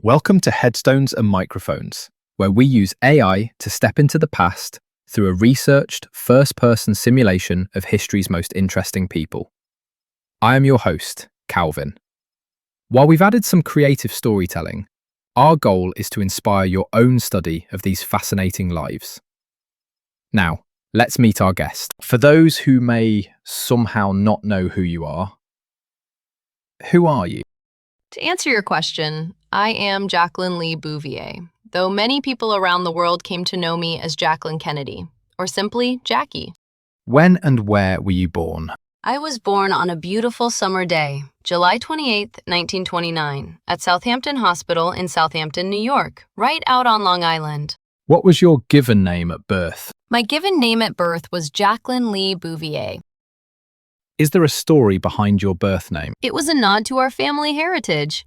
Welcome to Headstones and Microphones, where we use AI to step into the past through a researched, first-person simulation of history's most interesting people. I am your host, Calvin. While we've added some creative storytelling, our goal is to inspire your own study of these fascinating lives. Now, let's meet our guest. For those who may somehow not know who you are, who are you? To answer your question, I am Jacqueline Lee Bouvier, though many people around the world came to know me as Jacqueline Kennedy, or simply Jackie. When and where were you born? I was born on a beautiful summer day, July 28, 1929, at Southampton Hospital in Southampton, New York, right out on Long Island. What was your given name at birth? My given name at birth was Jacqueline Lee Bouvier. Is there a story behind your birth name? It was a nod to our family heritage.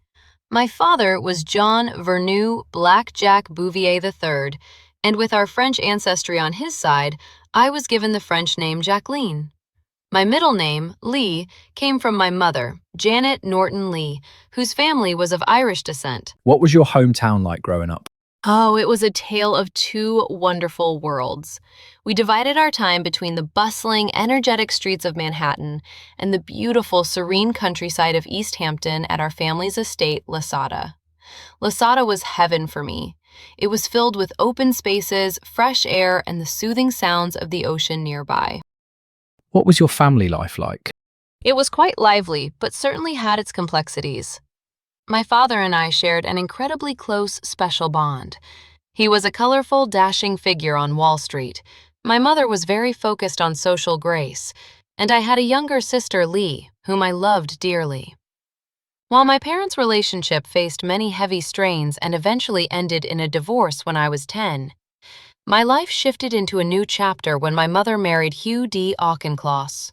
My father was John Vernu Blackjack Bouvier III, and with our French ancestry on his side, I was given the French name Jacqueline. My middle name, Lee, came from my mother, Janet Norton Lee, whose family was of Irish descent. What was your hometown like growing up? Oh, it was a tale of two wonderful worlds. We divided our time between the bustling, energetic streets of Manhattan and the beautiful, serene countryside of East Hampton at our family's estate, Lasada. Lasada was heaven for me. It was filled with open spaces, fresh air, and the soothing sounds of the ocean nearby. What was your family life like? It was quite lively, but certainly had its complexities. My father and I shared an incredibly close, special bond. He was a colorful, dashing figure on Wall Street. My mother was very focused on social grace, and I had a younger sister, Lee, whom I loved dearly. While my parents' relationship faced many heavy strains and eventually ended in a divorce when I was 10, my life shifted into a new chapter when my mother married Hugh D. Auchincloss.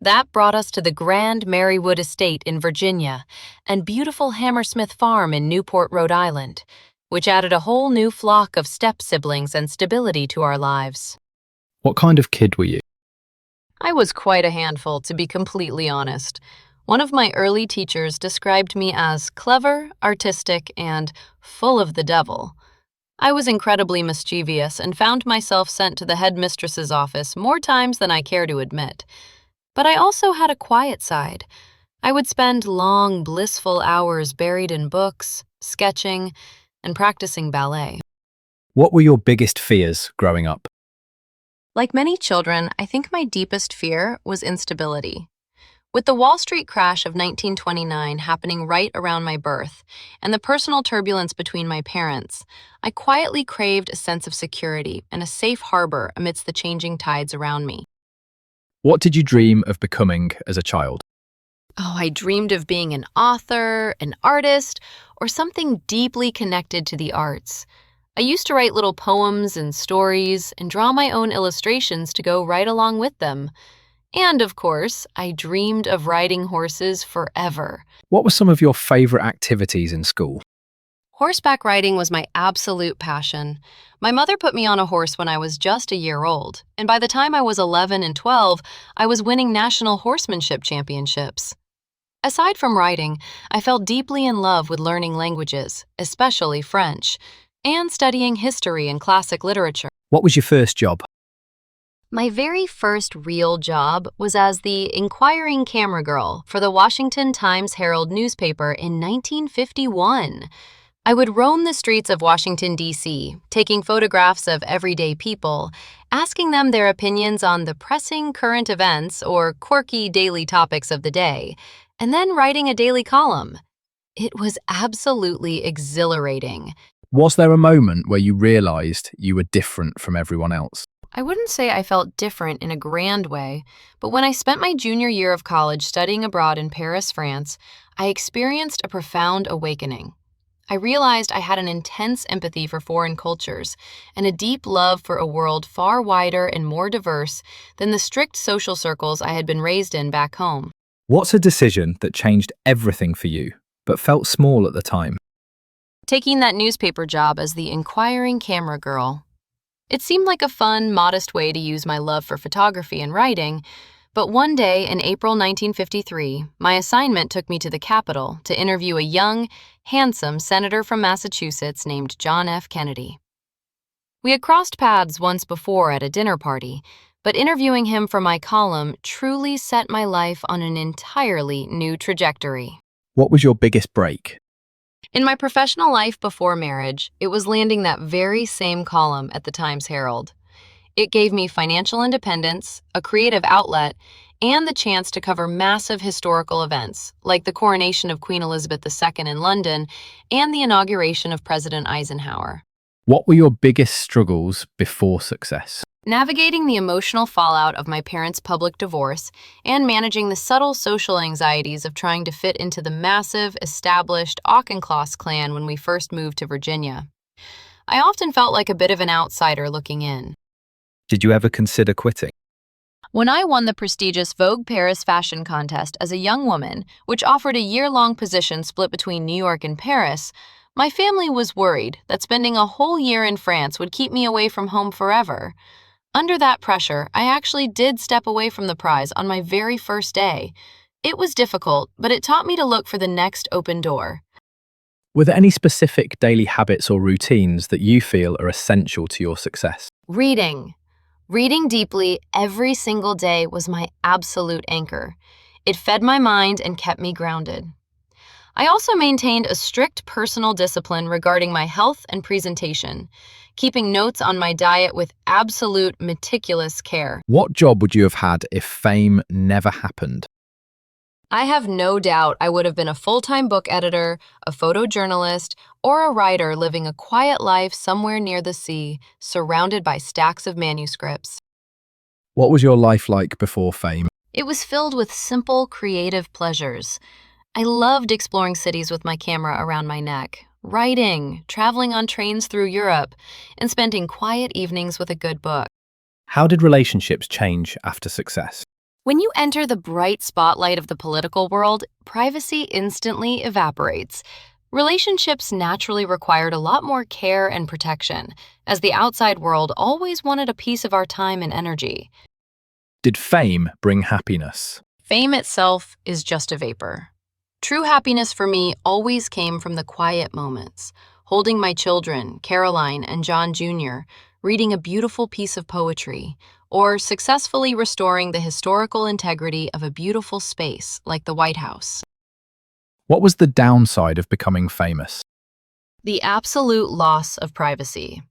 That brought us to the Grand Marywood Estate in Virginia and beautiful Hammersmith Farm in Newport, Rhode Island, which added a whole new flock of step-siblings and stability to our lives. What kind of kid were you? I was quite a handful, to be completely honest. One of my early teachers described me as clever, artistic, and full of the devil. I was incredibly mischievous and found myself sent to the headmistress's office more times than I care to admit. But I also had a quiet side. I would spend long, blissful hours buried in books, sketching, and practicing ballet. What were your biggest fears growing up? Like many children, I think my deepest fear was instability. With the Wall Street crash of 1929 happening right around my birth, and the personal turbulence between my parents, I quietly craved a sense of security and a safe harbor amidst the changing tides around me. What did you dream of becoming as a child? Oh, I dreamed of being an author, an artist, or something deeply connected to the arts. I used to write little poems and stories and draw my own illustrations to go right along with them. And, of course, I dreamed of riding horses forever. What were some of your favorite activities in school? Horseback riding was my absolute passion. My mother put me on a horse when I was just a year old, and by the time I was 11 and 12, I was winning national horsemanship championships. Aside from riding, I fell deeply in love with learning languages, especially French, and studying history and classic literature. What was your first job? My very first real job was as the inquiring camera girl for the Washington Times-Herald newspaper in 1951. I would roam the streets of Washington, D.C., taking photographs of everyday people, asking them their opinions on the pressing current events or quirky daily topics of the day, and then writing a daily column. It was absolutely exhilarating. Was there a moment where you realized you were different from everyone else? I wouldn't say I felt different in a grand way, but when I spent my junior year of college studying abroad in Paris, France, I experienced a profound awakening. I realized I had an intense empathy for foreign cultures and a deep love for a world far wider and more diverse than the strict social circles I had been raised in back home. What's a decision that changed everything for you, but felt small at the time? Taking that newspaper job as the inquiring camera girl. It seemed like a fun, modest way to use my love for photography and writing, But one day in April 1953, my assignment took me to the Capitol to interview a young, handsome senator from Massachusetts named John F. Kennedy. We had crossed paths once before at a dinner party, but interviewing him for my column truly set my life on an entirely new trajectory. What was your biggest break? In my professional life before marriage, it was landing that very same column at the Times-Herald. It gave me financial independence, a creative outlet, and the chance to cover massive historical events, like the coronation of Queen Elizabeth II in London and the inauguration of President Eisenhower. What were your biggest struggles before success? Navigating the emotional fallout of my parents' public divorce and managing the subtle social anxieties of trying to fit into the massive, established Auchincloss clan when we first moved to Virginia. I often felt like a bit of an outsider looking in. Did you ever consider quitting? When I won the prestigious Vogue Paris fashion contest as a young woman, which offered a year-long position split between New York and Paris, my family was worried that spending a whole year in France would keep me away from home forever. Under that pressure, I actually did step away from the prize on my very first day. It was difficult, but it taught me to look for the next open door. Were there any specific daily habits or routines that you feel are essential to your success? Reading. Reading deeply every single day was my absolute anchor. It fed my mind and kept me grounded. I also maintained a strict personal discipline regarding my health and presentation, keeping notes on my diet with absolute meticulous care. What job would you have had if fame never happened? I have no doubt I would have been a full-time book editor, a photojournalist, or a writer living a quiet life somewhere near the sea, surrounded by stacks of manuscripts. What was your life like before fame? It was filled with simple, creative pleasures. I loved exploring cities with my camera around my neck, writing, traveling on trains through Europe, and spending quiet evenings with a good book. How did relationships change after success? When you enter the bright spotlight of the political world, privacy instantly evaporates. Relationships naturally required a lot more care and protection, as the outside world always wanted a piece of our time and energy. Did fame bring happiness? Fame itself is just a vapor. True happiness for me always came from the quiet moments, holding my children, Caroline and John Jr., reading a beautiful piece of poetry, or successfully restoring the historical integrity of a beautiful space like the White House. What was the downside of becoming famous? The absolute loss of privacy.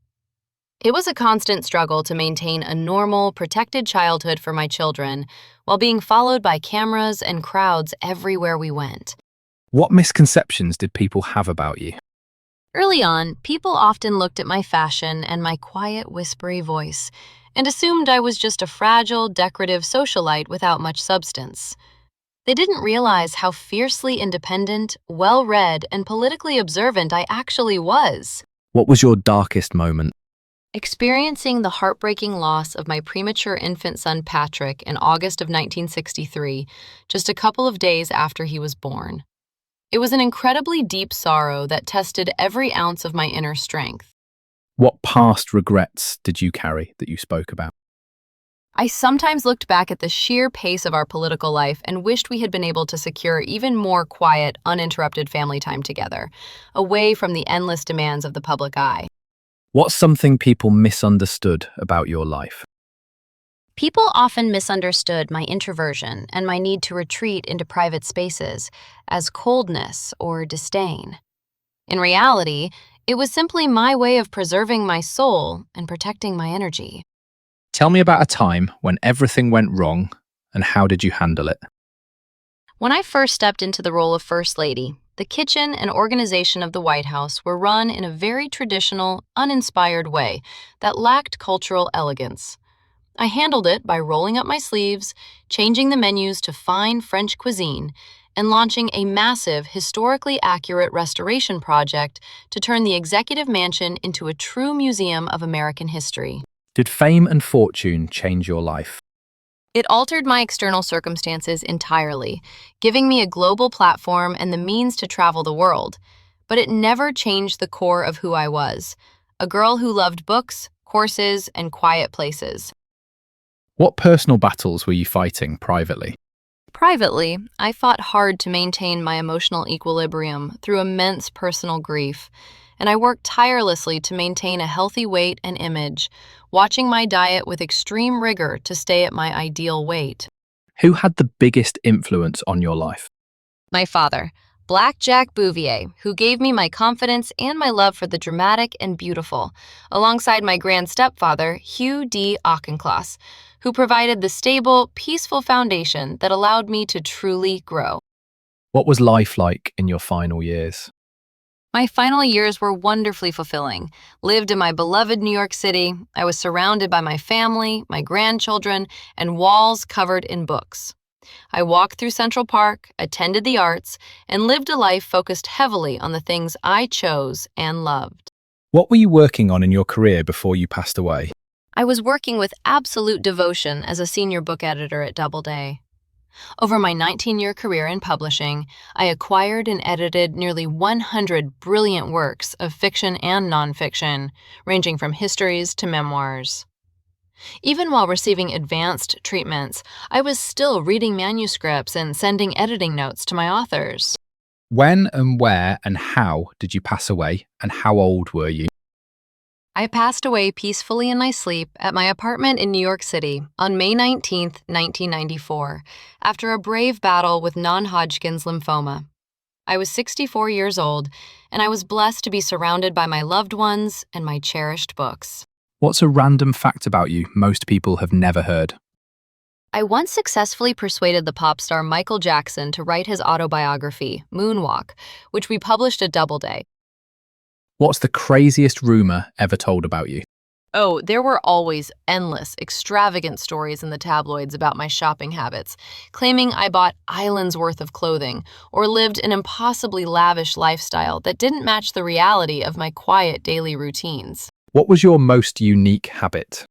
It was a constant struggle to maintain a normal, protected childhood for my children while being followed by cameras and crowds everywhere we went. What misconceptions did people have about you? Early on, people often looked at my fashion and my quiet, whispery voice and assumed I was just a fragile, decorative socialite without much substance. They didn't realize how fiercely independent, well-read, and politically observant I actually was. What was your darkest moment? Experiencing the heartbreaking loss of my premature infant son Patrick in August of 1963, just a couple of days after he was born. It was an incredibly deep sorrow that tested every ounce of my inner strength. What past regrets did you carry that you spoke about? I sometimes looked back at the sheer pace of our political life and wished we had been able to secure even more quiet, uninterrupted family time together, away from the endless demands of the public eye. What's something people misunderstood about your life? People often misunderstood my introversion and my need to retreat into private spaces as coldness or disdain. In reality, it was simply my way of preserving my soul and protecting my energy. Tell me about a time when everything went wrong and how did you handle it? When I first stepped into the role of First Lady, the kitchen and organization of the White House were run in a very traditional, uninspired way that lacked cultural elegance. I handled it by rolling up my sleeves, changing the menus to fine French cuisine, and launching a massive, historically accurate restoration project to turn the executive mansion into a true museum of American history. Did fame and fortune change your life? It altered my external circumstances entirely, giving me a global platform and the means to travel the world. But it never changed the core of who I was, a girl who loved books, courses, and quiet places. What personal battles were you fighting privately? Privately, I fought hard to maintain my emotional equilibrium through immense personal grief, and I worked tirelessly to maintain a healthy weight and image, watching my diet with extreme rigor to stay at my ideal weight. Who had the biggest influence on your life? My father, Black Jack Bouvier, who gave me my confidence and my love for the dramatic and beautiful, alongside my grand stepfather, Hugh D. Auchincloss, who provided the stable, peaceful foundation that allowed me to truly grow. What was life like in your final years? My final years were wonderfully fulfilling. Lived in my beloved New York City, I was surrounded by my family, my grandchildren, and walls covered in books. I walked through Central Park, attended the arts, and lived a life focused heavily on the things I chose and loved. What were you working on in your career before you passed away? I was working with absolute devotion as a senior book editor at Doubleday. Over my 19-year career in publishing, I acquired and edited nearly 100 brilliant works of fiction and nonfiction, ranging from histories to memoirs. Even while receiving advanced treatments, I was still reading manuscripts and sending editing notes to my authors. When and where and how did you pass away, and how old were you? I passed away peacefully in my sleep at my apartment in New York City on May 19, 1994, after a brave battle with non-Hodgkin's lymphoma. I was 64 years old, and I was blessed to be surrounded by my loved ones and my cherished books. What's a random fact about you most people have never heard? I once successfully persuaded the pop star Michael Jackson to write his autobiography, Moonwalk, which we published at Doubleday. What's the craziest rumor ever told about you? Oh, there were always endless, extravagant stories in the tabloids about my shopping habits, claiming I bought islands worth of clothing or lived an impossibly lavish lifestyle that didn't match the reality of my quiet daily routines. What was your most unique habit?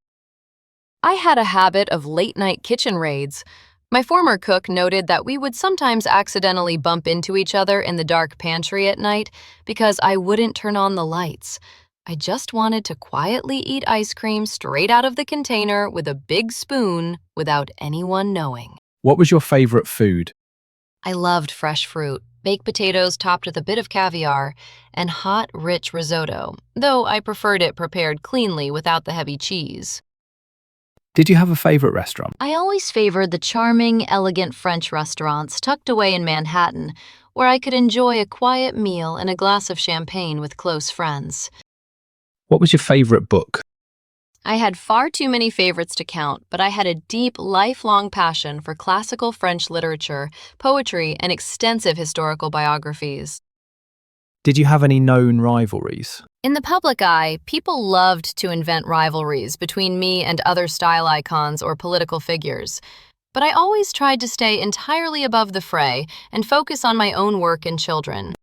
I had a habit of late-night kitchen raids. My former cook noted that we would sometimes accidentally bump into each other in the dark pantry at night because I wouldn't turn on the lights. I just wanted to quietly eat ice cream straight out of the container with a big spoon without anyone knowing. What was your favorite food? I loved fresh fruit, baked potatoes topped with a bit of caviar, and hot, rich risotto, though I preferred it prepared cleanly without the heavy cheese. Did you have a favorite restaurant? I always favored the charming, elegant French restaurants tucked away in Manhattan, where I could enjoy a quiet meal and a glass of champagne with close friends. What was your favorite book? I had far too many favorites to count, but I had a deep, lifelong passion for classical French literature, poetry, and extensive historical biographies. Did you have any known rivalries? In the public eye, people loved to invent rivalries between me and other style icons or political figures. But I always tried to stay entirely above the fray and focus on my own work and children.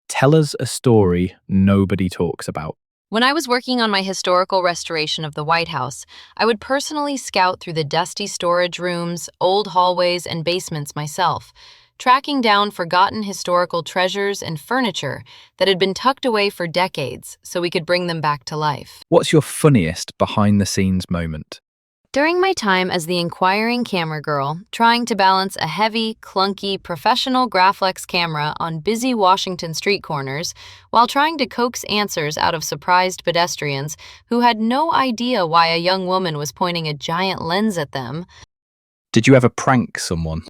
Tell us a story nobody talks about. When I was working on my historical restoration of the White House, I would personally scout through the dusty storage rooms, old hallways, and basements myself, tracking down forgotten historical treasures and furniture that had been tucked away for decades so we could bring them back to life. What's your funniest behind-the-scenes moment? During my time as the inquiring camera girl, trying to balance a heavy, clunky, professional Graflex camera on busy Washington street corners while trying to coax answers out of surprised pedestrians who had no idea why a young woman was pointing a giant lens at them, Did you ever prank someone?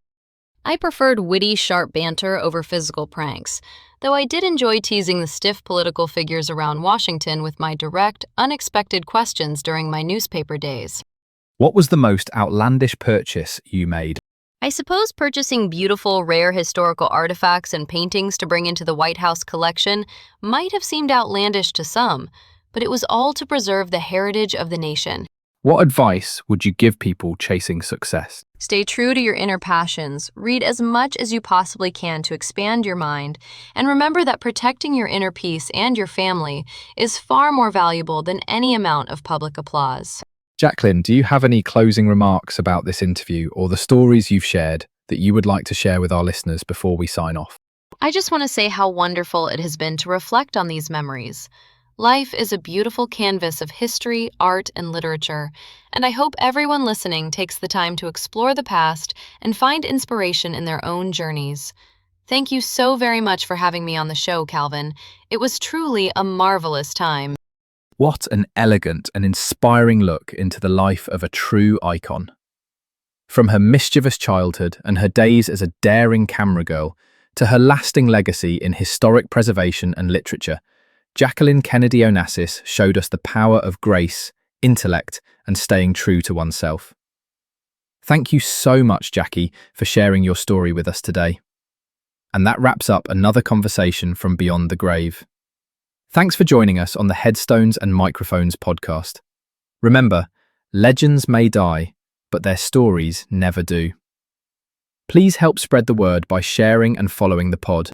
I preferred witty, sharp banter over physical pranks, though I did enjoy teasing the stiff political figures around Washington with my direct, unexpected questions during my newspaper days. What was the most outlandish purchase you made? I suppose purchasing beautiful, rare historical artifacts and paintings to bring into the White House collection might have seemed outlandish to some, but it was all to preserve the heritage of the nation. What advice would you give people chasing success? Stay true to your inner passions, read as much as you possibly can to expand your mind, and remember that protecting your inner peace and your family is far more valuable than any amount of public applause. Jacqueline, do you have any closing remarks about this interview or the stories you've shared that you would like to share with our listeners before we sign off? I just want to say how wonderful it has been to reflect on these memories. Life is a beautiful canvas of history, art, and literature, and I hope everyone listening takes the time to explore the past and find inspiration in their own journeys. Thank you so very much for having me on the show, Calvin. It was truly a marvelous time. What an elegant and inspiring look into the life of a true icon. From her mischievous childhood and her days as a daring camera girl to her lasting legacy in historic preservation and literature, Jacqueline Kennedy Onassis showed us the power of grace, intellect, and staying true to oneself. Thank you so much, Jackie, for sharing your story with us today. And that wraps up another conversation from Beyond the Grave. Thanks for joining us on the Headstones and Microphones podcast. Remember, legends may die, but their stories never do. Please help spread the word by sharing and following the pod.